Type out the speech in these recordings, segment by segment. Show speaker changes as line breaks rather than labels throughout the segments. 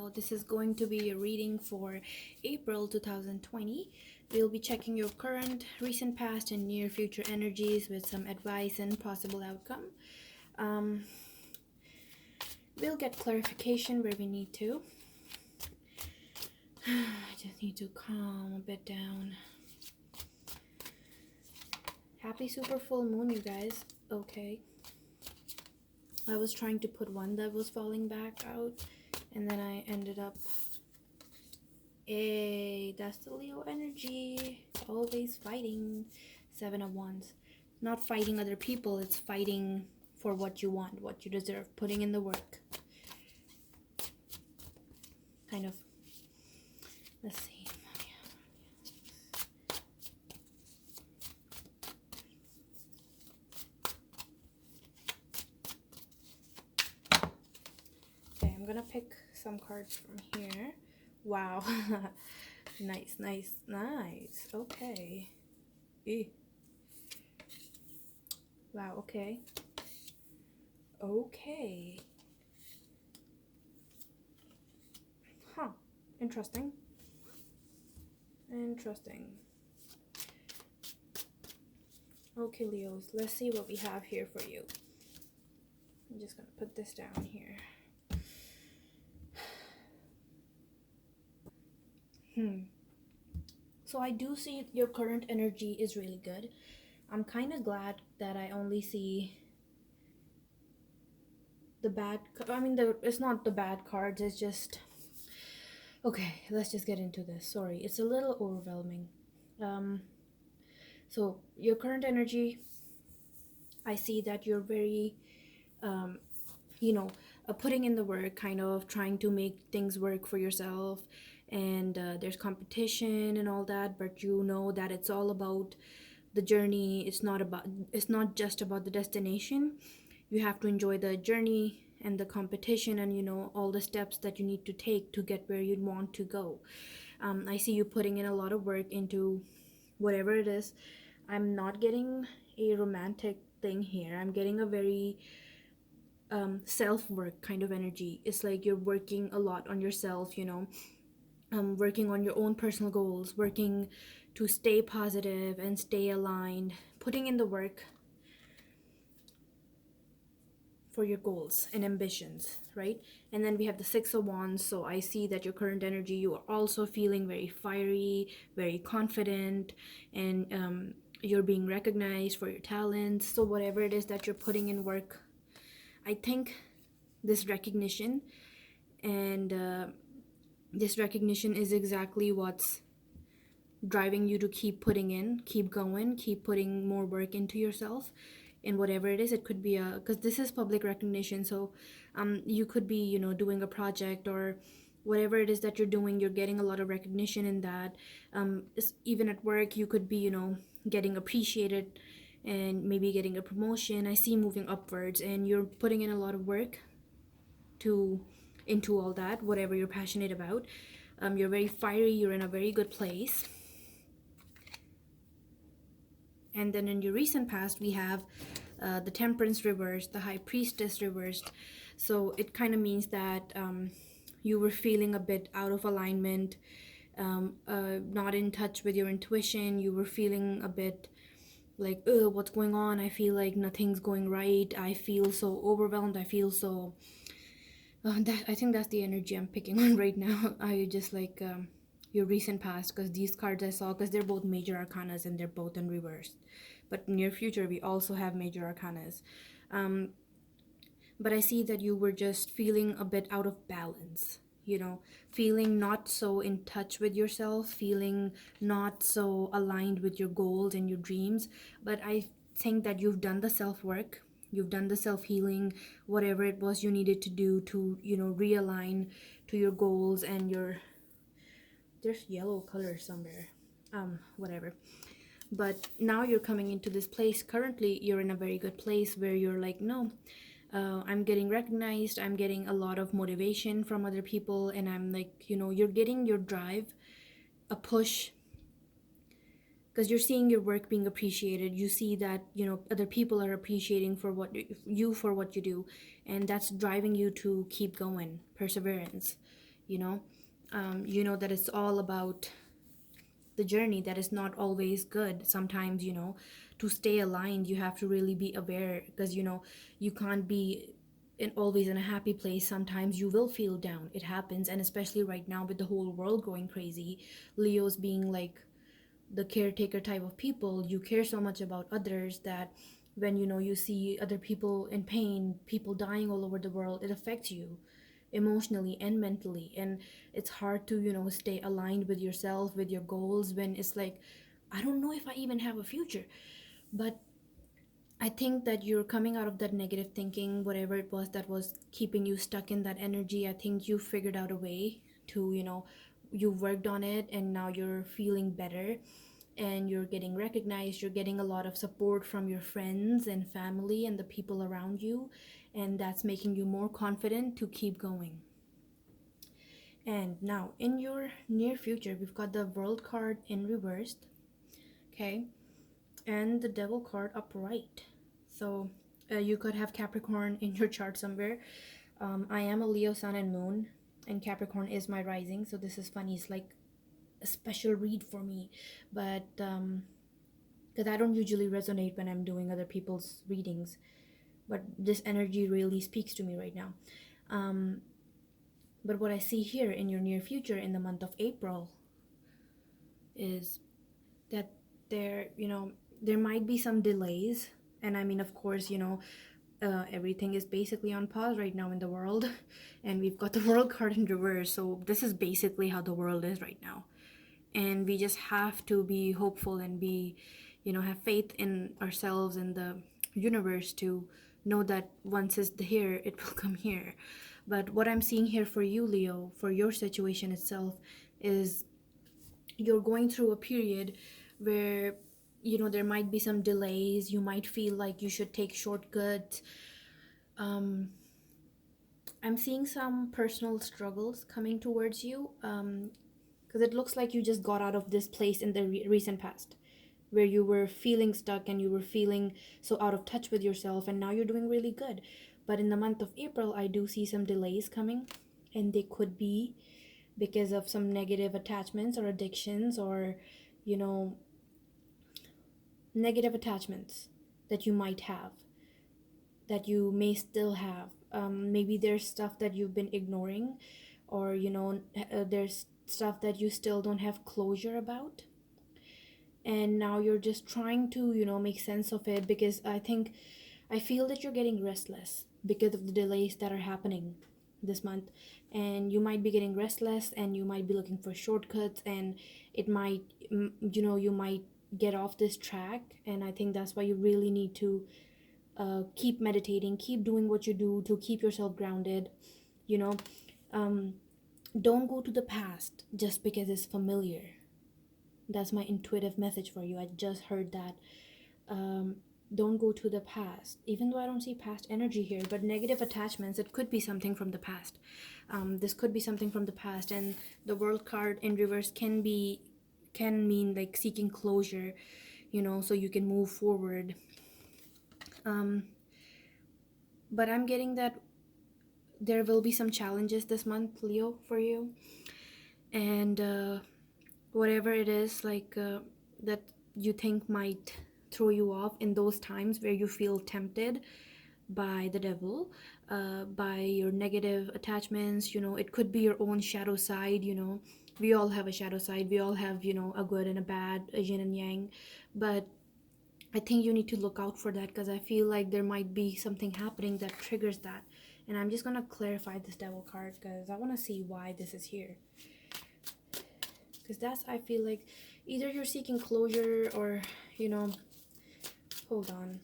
So this is going to be a reading for April 2020. We'll be checking your current, recent, past, and near future energies with some advice and possible outcome. We'll get clarification where we need to. I just need to calm a bit down. Happy super full moon, you guys. Okay. I was trying to put one that was falling back out, and then I ended up, hey, that's the Leo energy, always fighting. 7 of Wands. Not fighting other people, it's fighting for what you want, what you deserve, putting in the work. Kind of. Let's see. Okay, I'm gonna pick some cards from here. Wow. Nice, nice, nice. Okay. Eee. Wow, okay. Okay. Huh. Interesting. Interesting. Okay, Leos, let's see what we have here for you. I'm just gonna put this down here. So I do see your current energy is really good. I'm kind of glad that I only see the bad, it's not the bad cards, it's just, okay, let's just get into this. Sorry, it's a little overwhelming. So your current energy, I see that you're very, putting in the work, kind of trying to make things work for yourself, and there's competition and all that, but you know that it's all about the journey. It's not just about the destination. You have to enjoy the journey and the competition, and all the steps that you need to take to get where you want to go. I see you putting in a lot of work into whatever it is. I'm not getting a romantic thing here. I'm getting a very self-work kind of energy. It's like you're working a lot on yourself, working on your own personal goals, working to stay positive and stay aligned, putting in the work for your goals and ambitions, right? And then we have the 6 of Wands. So I see that your current energy, you are also feeling very fiery, very confident, and you're being recognized for your talents. So whatever it is that you're putting in work, I think this recognition is exactly what's driving you to keep putting in, keep going, keep putting more work into yourself. And whatever it is, it could be because this is public recognition, so you could be doing a project, or whatever it is that you're doing, you're getting a lot of recognition in that. Even at work, you could be getting appreciated and maybe getting a promotion. I see moving upwards, and you're putting in a lot of work into all that, whatever you're passionate about. You're very fiery, you're in a very good place. And then in your recent past, we have the Temperance reversed, the High Priestess reversed. So it kind of means that you were feeling a bit out of alignment, not in touch with your intuition. You were feeling a bit like, what's going on? I feel like nothing's going right. I feel so overwhelmed. I feel so... I think that's the energy I'm picking on right now. I just like your recent past, because these cards I saw, because they're both major arcanas and they're both in reverse. But near future, we also have major arcanas. But I see that you were just feeling a bit out of balance, feeling not so in touch with yourself, feeling not so aligned with your goals and your dreams. But I think that you've done the self-work, you've done the self-healing, whatever it was you needed to do to, realign to your goals and your... There's yellow color somewhere. Whatever. But now you're coming into this place. Currently, you're in a very good place where you're like, no, I'm getting recognized. I'm getting a lot of motivation from other people. And I'm like, you're getting your drive, a push, because you're seeing your work being appreciated. You see that other people are appreciating for what you do, and that's driving you to keep going. Perseverance, you know. You know that it's all about the journey, that is not always good. Sometimes, to stay aligned, you have to really be aware, because, you can't be always in a happy place. Sometimes you will feel down. It happens. And especially right now with the whole world going crazy, Leo's being like the caretaker type of people, you care so much about others that when you see other people in pain, people dying all over the world, it affects you emotionally and mentally. And it's hard to stay aligned with yourself, with your goals, when it's like, I don't know if I even have a future. But I think that you're coming out of that negative thinking, whatever it was that was keeping you stuck in that energy. I think you figured out a way to, you worked on it, and now you're feeling better, and you're getting recognized. You're getting a lot of support from your friends and family and the people around you, and that's making you more confident to keep going. And now, in your near future, we've got the World card in reversed, okay, and the Devil card upright. So you could have Capricorn in your chart somewhere. I am a Leo sun and moon, and Capricorn is my rising. So this is funny. It's like a special read for me, but because I don't usually resonate when I'm doing other people's readings, but this energy really speaks to me right now. Um, but what I see here in your near future in the month of April is that there might be some delays. And I mean, of course, everything is basically on pause right now in the world, and we've got the world card in reverse. So this is basically how the world is right now, and we just have to be hopeful and be, have faith in ourselves and the universe to know that once it's here, it will come here. But what I'm seeing here for you, Leo, for your situation itself, is you're going through a period where there might be some delays. You might feel like you should take shortcuts. I'm seeing some personal struggles coming towards you, because it looks like you just got out of this place in the recent past, where you were feeling stuck and you were feeling so out of touch with yourself, and now you're doing really good. But in the month of April, I do see some delays coming, and they could be because of some negative attachments or addictions, or you know negative attachments that you might have, that you may still have. Maybe there's stuff that you've been ignoring, or there's stuff that you still don't have closure about, and now you're just trying to make sense of it, because I feel that you're getting restless because of the delays that are happening this month. And you might be getting restless, and you might be looking for shortcuts, and it might you might get off this track. And I think that's why you really need to keep meditating, keep doing what you do to keep yourself grounded. you know um, don't go to the past just because it's familiar. That's my intuitive message for you. I just heard that. um, don't go to the past, even though I don't see past energy here. But negative attachments, it could be something from the past. This could be something from the past, and the world card in reverse can mean like seeking closure, so you can move forward. um, but I'm getting that there will be some challenges this month, Leo, for you. And whatever it is, like that you think might throw you off in those times where you feel tempted by the devil, by your negative attachments. It could be your own shadow side. We all have a shadow side. We all have a good and a bad, a yin and yang. But I think you need to look out for that, because I feel like there might be something happening that triggers that. And I'm just gonna clarify this devil card, because I want to see why this is here. Because that's, I feel like, either you're seeking closure, or hold on.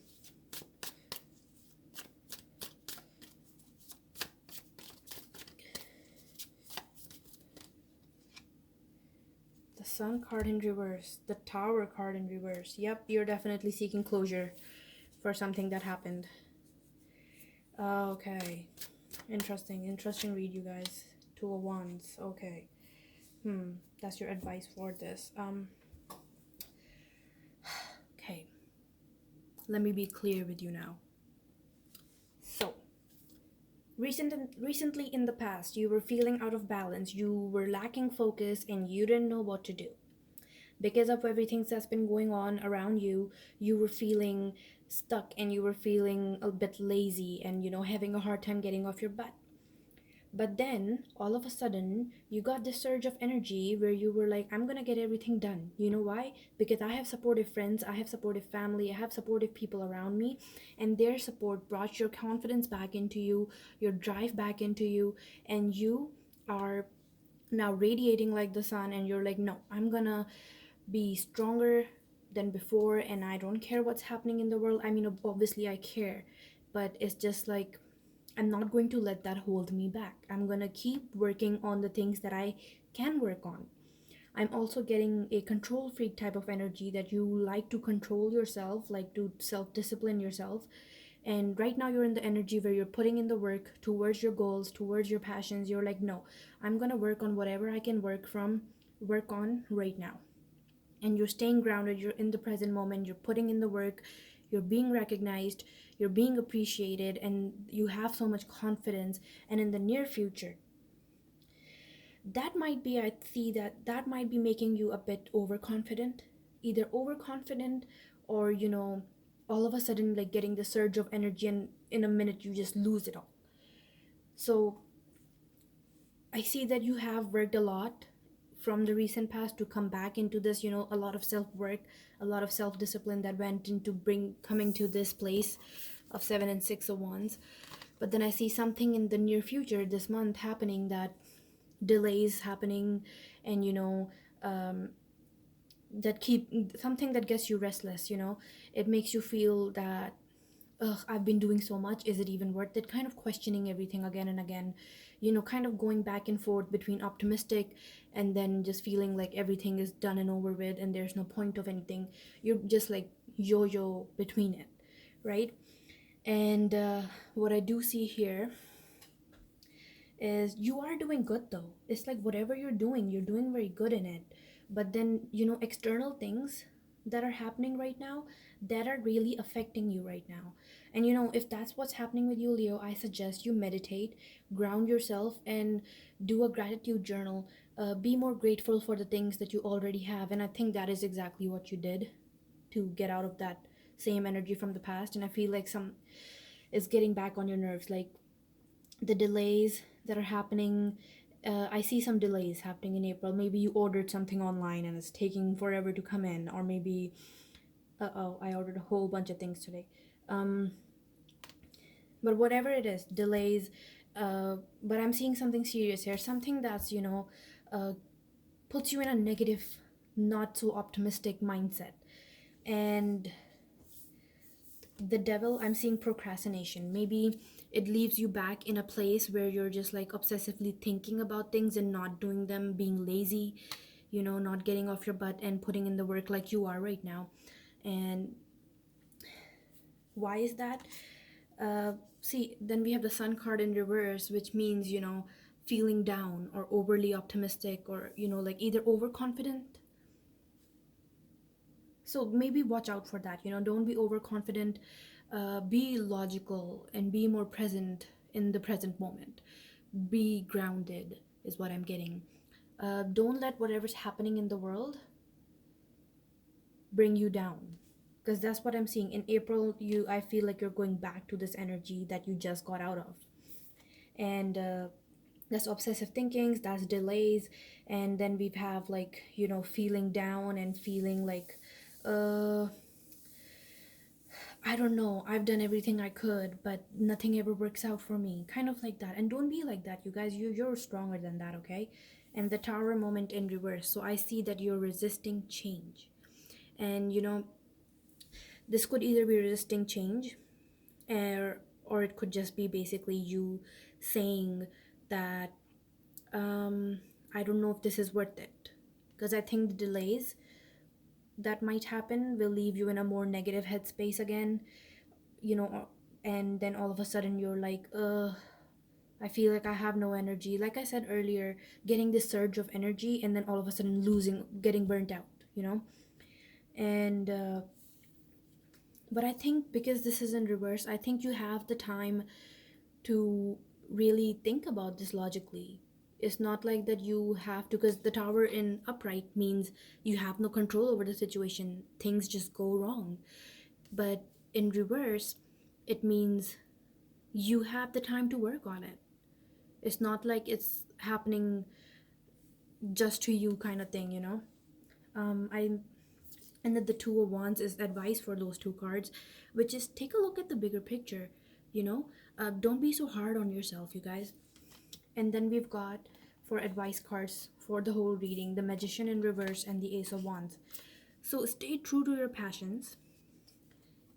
The Sun card in reverse, the Tower card in reverse. Yep, you're definitely seeking closure for something that happened. Okay, interesting read, you guys. Two of Wands. Okay. That's your advice for this. Okay, let me be clear with you now. So Recently in the past, you were feeling out of balance, you were lacking focus, and you didn't know what to do. Because of everything that's been going on around you, you were feeling stuck and you were feeling a bit lazy and, having a hard time getting off your butt. But then, all of a sudden, you got this surge of energy where you were like, I'm gonna get everything done. You know why? Because I have supportive friends, I have supportive family, I have supportive people around me, and their support brought your confidence back into you, your drive back into you, and you are now radiating like the sun, and you're like, no, I'm gonna be stronger than before, and I don't care what's happening in the world. I mean, obviously, I care, but it's just like, I'm not going to let that hold me back. I'm gonna keep working on the things that I can work on. I'm also getting a control freak type of energy that you like to control yourself, like to self discipline yourself. And right now, you're in the energy where you're putting in the work towards your goals, towards your passions. You're like, no, I'm gonna work on whatever I can work on right now. And you're staying grounded, you're in the present moment, you're putting in the work, you're being recognized, you're being appreciated, and you have so much confidence. And in the near future, that might be, I see that might be making you a bit overconfident, either overconfident or, all of a sudden, like getting the surge of energy, and in a minute you just lose it all. So I see that you have worked a lot from the recent past to come back into this, a lot of self work, a lot of self discipline that went into bring coming to this place of 7 and 6 of wands. But then I see something in the near future this month happening, that delays happening, and um, that keep something that gets you restless. It makes you feel that, ugh, I've been doing so much. Is it even worth it? Kind of questioning everything again and again. Kind of going back and forth between optimistic and then just feeling like everything is done and over with and there's no point of anything. You're just like yo-yo between it, right? And what I do see here is you are doing good though. It's like whatever you're doing very good in it. But then, external things that are happening right now that are really affecting you right now. And if that's what's happening with you, Leo, I suggest you meditate, ground yourself, and do a gratitude journal. Be more grateful for the things that you already have. And I think that is exactly what you did to get out of that same energy from the past. And I feel like some is getting back on your nerves. Like the delays that are happening. I see some delays happening in April. Maybe you ordered something online and it's taking forever to come in, or maybe, oh, I ordered a whole bunch of things today. Um, but whatever it is, delays. But I'm seeing something serious here, something that's, uh, puts you in a negative, not so optimistic mindset. And the devil, I'm seeing procrastination. Maybe it leaves you back in a place where you're just like obsessively thinking about things and not doing them, being lazy, not getting off your butt and putting in the work like you are right now. And why is that? See, then we have the sun card in reverse, which means, feeling down or overly optimistic, or, like either overconfident. So maybe watch out for that. Don't be overconfident. Be logical and be more present in the present moment. Be grounded is what I'm getting. Don't let whatever's happening in the world bring you down, because that's what I'm seeing in April. I feel like you're going back to this energy that you just got out of. And that's obsessive thinkings, that's delays. And then we have like, feeling down and feeling like, uh I don't know, I've done everything I could, but nothing ever works out for me. Kind of like that. And don't be like that, you guys. You're stronger than that, okay? And the tower moment in reverse. So I see that you're resisting change. And this could either be resisting change, or it could just be basically you saying that, um I don't know if this is worth it. Because I think the delays that might happen will leave you in a more negative headspace again, and then all of a sudden you're like, I feel like I have no energy. Like I said earlier, getting this surge of energy and then all of a sudden losing, getting burnt out, and but I think because this is in reverse, I think you have the time to really think about this logically. It's not like that you have to, because the tower in upright means you have no control over the situation, things just go wrong. But in reverse, it means you have the time to work on it. It's not like it's happening just to you, kind of thing, you know. I And then the Two of Wands is advice for those two cards, which is take a look at the bigger picture, you know. Don't be so hard on yourself, you guys. And then we've got, for advice cards for the whole reading, the Magician in reverse and the Ace of Wands. So stay true to your passions.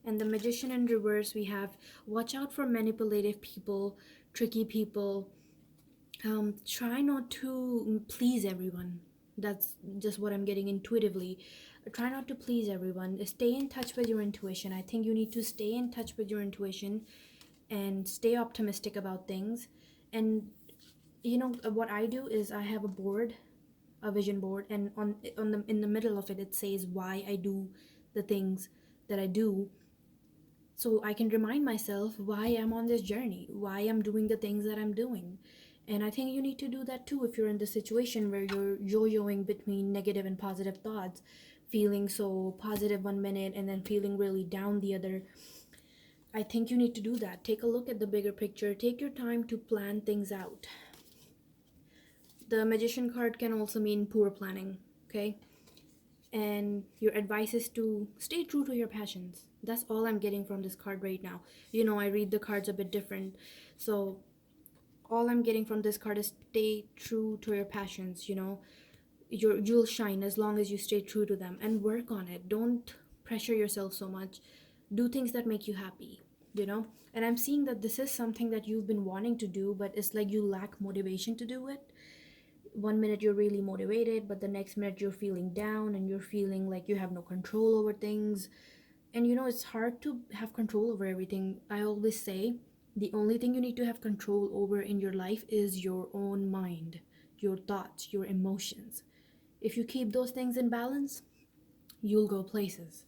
And the Magician in reverse, we have watch out for manipulative people, tricky people. Try not to please everyone. That's just what I'm getting intuitively. Try not to please everyone. Stay in touch with your intuition. I think you need to stay in touch with your intuition and stay optimistic about things. And you know what I do is I have a board, a vision board, and on the in the middle of it, it says why I do the things that I do, so I can remind myself why I'm on this journey, why I'm doing the things that I'm doing. And I think you need to do that too if you're in the situation where you're yo-yoing between negative and positive thoughts, feeling so positive one minute and then feeling really down the other. I think you need to do that. Take a look at the bigger picture. Take your time to plan things out. The Magician card can also mean poor planning, okay? And your advice is to stay true to your passions. That's all I'm getting from this card right now. You know, I read the cards a bit different. So all I'm getting from this card is stay true to your passions, you know. You'll shine as long as you stay true to them and work on it. Don't pressure yourself so much. Do things that make you happy, you know. And I'm seeing that this is something that you've been wanting to do, but it's like you lack motivation to do it. One minute you're really motivated, but the next minute you're feeling down and you're feeling like you have no control over things. And you know, it's hard to have control over everything. I always say the only thing you need to have control over in your life is your own mind, your thoughts, your emotions. If you keep those things in balance, you'll go places.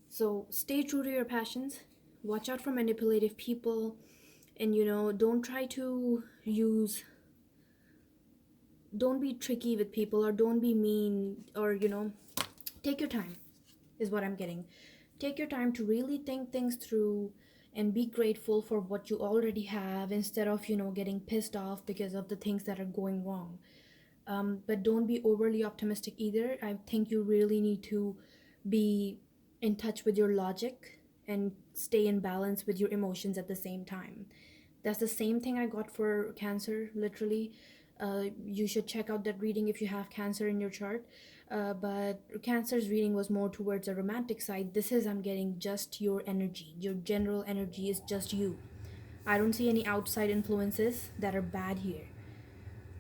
So stay true to your passions, watch out for manipulative people, and you know, don't be tricky with people, or don't be mean, or you know, take your time is what I'm getting. Take your time to really think things through and be grateful for what you already have, instead of, you know, getting pissed off because of the things that are going wrong. But don't be overly optimistic either. I think you really need to be in touch with your logic and stay in balance with your emotions at the same time. That's the same thing I got for Cancer, literally. You should check out that reading if you have Cancer in your chart. But Cancer's reading was more towards a romantic side. This is, I'm getting just your energy. Your general energy is just you. I don't see any outside influences that are bad here.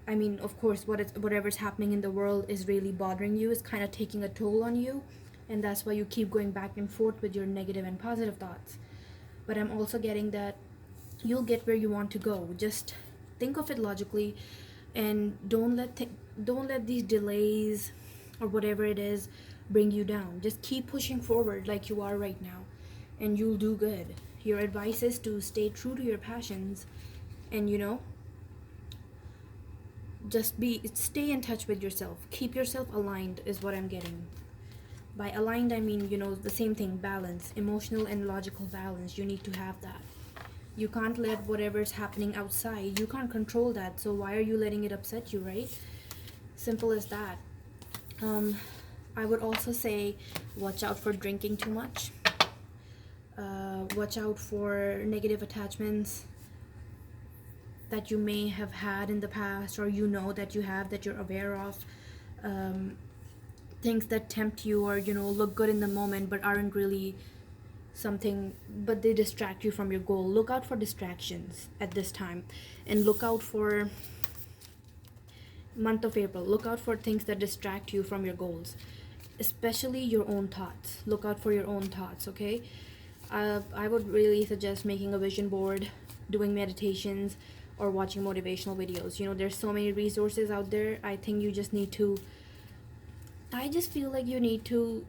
I mean, of course, whatever's happening in the world is really bothering you, is kind of taking a toll on you, and that's why you keep going back and forth with your negative and positive thoughts. But I'm also getting that you'll get where you want to go. Just think of it logically, and don't let these delays or whatever it is bring you down. Just keep pushing forward like you are right now, and you'll do good. Your advice is to stay true to your passions, and you know, stay in touch with yourself. Keep yourself aligned is what I'm getting. By aligned, I mean, you know, the same thing, balance, emotional and logical balance. You need to have that. You can't let whatever's happening outside, you can't control that, so why are you letting it upset you, right? Simple as that. I would also say watch out for drinking too much. Watch out for negative attachments that you may have had in the past, or you know that you have, that you're aware of. Things that tempt you, or you know, look good in the moment but aren't really something, but they distract you from your goal. Look out for distractions at this time, and look out for month of April. Look out for things that distract you from your goals, especially your own thoughts. Look out for your own thoughts, okay? I would really suggest making a vision board, doing meditations, or watching motivational videos. You know, there's so many resources out there. I think you just need to, I just feel like you need to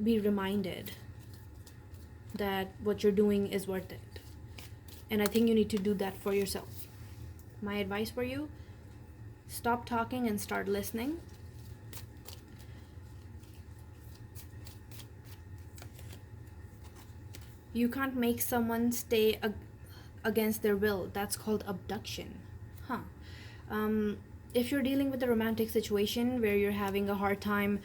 be reminded that what you're doing is worth it. And I think you need to do that for yourself. My advice for you: stop talking and start listening. You can't make someone stay against their will. That's called abduction. Huh. Um, if you're dealing with a romantic situation where you're having a hard time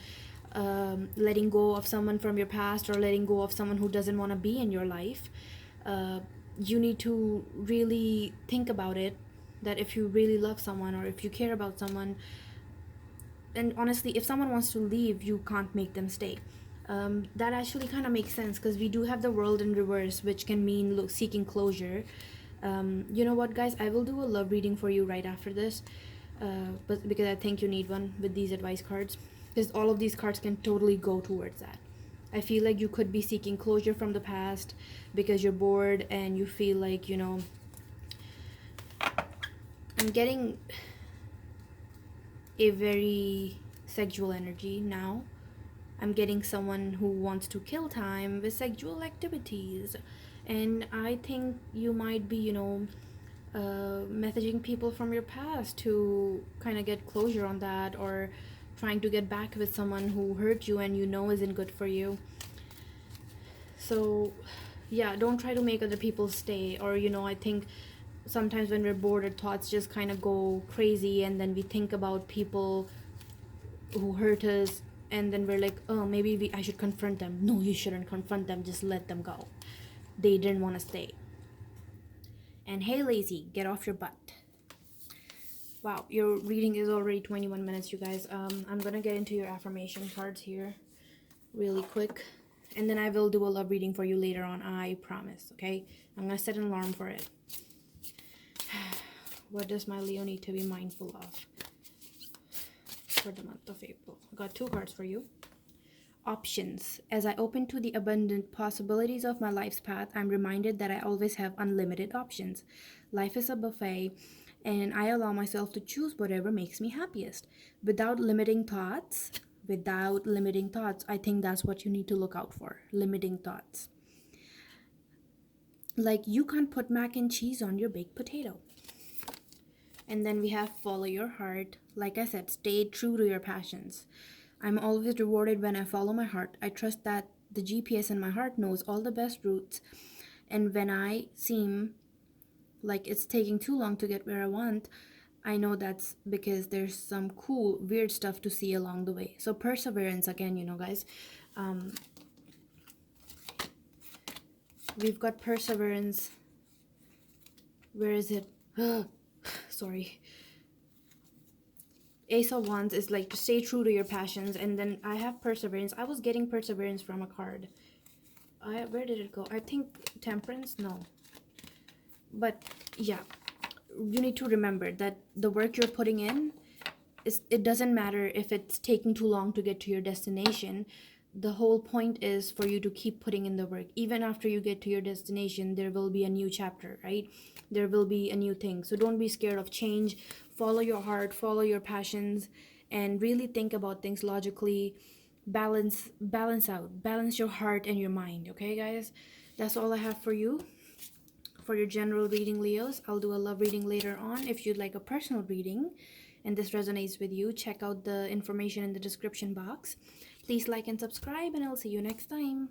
letting go of someone from your past, or letting go of someone who doesn't want to be in your life, uh, you need to really think about it. That if you really love someone, or if you care about someone, and honestly, if someone wants to leave, you can't make them stay. That actually kind of makes sense, because we do have the world in reverse, which can mean seeking closure. You know what, guys? I will do a love reading for you right after this, but because I think you need one with these advice cards, because all of these cards can totally go towards that. I feel like you could be seeking closure from the past because you're bored and you feel like, I'm getting a very sexual energy now. I'm getting someone who wants to kill time with sexual activities. And I think you might be, messaging people from your past to kind of get closure on that, or trying to get back with someone who hurt you and isn't good for you. So, yeah, don't try to make other people stay. Or, I think sometimes when we're bored, our thoughts just kind of go crazy, and then we think about people who hurt us, and then we're like, oh, maybe I should confront them. No, you shouldn't confront them. Just let them go. They didn't want to stay. And hey, lazy, get off your butt. Wow, your reading is already 21 minutes, you guys. I'm gonna get into your affirmation cards here really quick, and then I will do a love reading for you later on, I promise. Okay, I'm gonna set an alarm for it. What does my Leo need to be mindful of for the month of April? I got 2 cards for you. Options. As I open to the abundant possibilities of my life's path, I'm reminded that I always have unlimited options. Life is a buffet, and I allow myself to choose whatever makes me happiest. Without limiting thoughts, I think that's what you need to look out for. Limiting thoughts. Like, you can't put mac and cheese on your baked potato. And then we have follow your heart. Like I said, stay true to your passions. I'm always rewarded when I follow my heart. I trust that the GPS in my heart knows all the best routes. And when I seem like it's taking too long to get where I want, I know that's because there's some cool, weird stuff to see along the way. So perseverance again, guys. We've got perseverance. Where is it? Sorry. Ace of Wands is like to stay true to your passions, and then I have perseverance. I was getting perseverance from a card. Where did it go? I think Temperance? No. But yeah, you need to remember that the work you're putting in, it doesn't matter if it's taking too long to get to your destination. The whole point is for you to keep putting in the work. Even after you get to your destination, there will be a new chapter, right? There will be a new thing. So don't be scared of change. Follow your heart, follow your passions, and really think about things logically. Balance your heart and your mind. Okay, guys? That's all I have for you for your general reading, Leos. I'll do a love reading later on. If you'd like a personal reading and this resonates with you, check out the information in the description box. Please like and subscribe, and I'll see you next time.